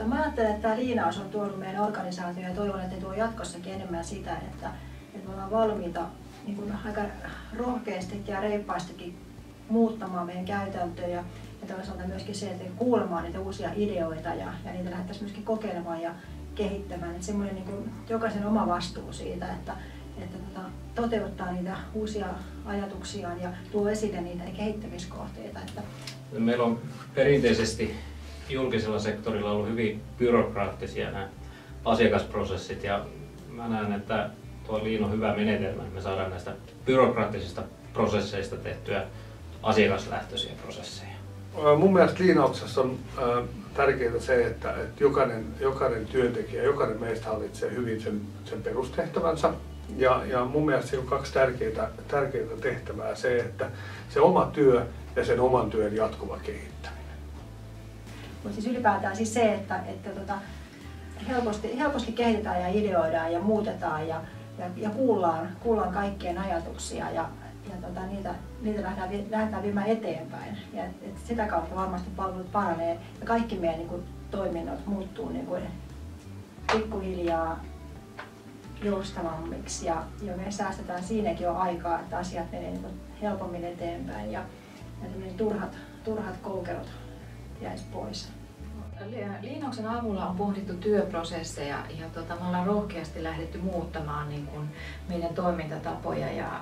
mä ajattelen, että tämä liinaus on tuonut meidän organisaatioon ja toivon, että ne tuo jatkossakin enemmän sitä, että me ollaan valmiita niin kuin aika rohkeasti ja reippaastikin muuttamaan meidän käytäntöjä. Ja toisaalta myöskin se, että kuulemaan niitä uusia ideoita ja niitä lähdettäisiin myöskin kokeilemaan ja kehittämään. Että semmoinen niin kuin jokaisen oma vastuu siitä, että toteuttaa niitä uusia ajatuksiaan ja tuo esille niitä kehittämiskohteita. Meillä on perinteisesti julkisella sektorilla ollut hyvin byrokraattisia nämä asiakasprosessit ja mä näen, että tuo Lean on hyvä menetelmä, että me saadaan näistä byrokraattisista prosesseista tehtyä asiakaslähtöisiä prosesseja. Mun mielestä liinauksessa on tärkeää se, että jokainen työntekijä, jokainen meistä hallitsee hyvin sen perustehtävänsä. Ja mun mielestä siinä on kaksi tärkeää tehtävää, se, että se oma työ ja sen oman työn jatkuva kehittäminen. Mutta siis ylipäätään siis se, että helposti kehitetään ja ideoidaan ja muutetaan ja kuullaan kaikkien ajatuksia ja niitä lähdetään viemään eteenpäin. Ja sitä kautta varmasti palvelut paranee ja kaikki meidän niin kuin, toiminnot muuttuu niin kuin, pikkuhiljaa joustavammiksi ja me säästetään siinäkin jo aikaa, että asiat menee niin kuin, helpommin eteenpäin ja turhat koukerot jäisi pois. Liinauksen avulla on pohdittu työprosesseja ja me ollaan rohkeasti lähdetty muuttamaan niin kuin meidän toimintatapoja ja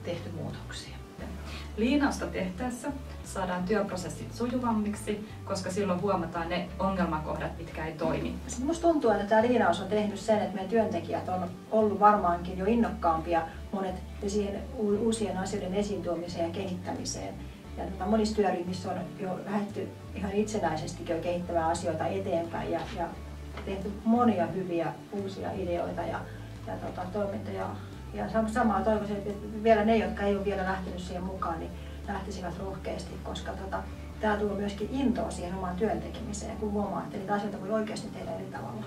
tehty muutoksia. Liinausta tehtäessä saadaan työprosessit sujuvammiksi, koska silloin huomataan ne ongelmakohdat, mitkä ei toimi. Minusta tuntuu, että tämä liinaus on tehnyt sen, että meidän työntekijät on ollut varmaankin jo innokkaampia monet siihen uusien asioiden esiin tuomiseen ja kehittämiseen. Ja monissa työryhmissä on jo lähdetty ihan itsenäisestikin jo kehittämään asioita eteenpäin ja tehty monia hyviä uusia ideoita ja toimintoja. Ja samaa toivoisin, että vielä ne, jotka ei ole vielä lähtenyt siihen mukaan, niin lähtisivät rohkeasti, koska tämä tuo myöskin intoa siihen omaan työn tekemiseen, kun huomaa, että niitä asioita voi oikeasti tehdä eri tavalla.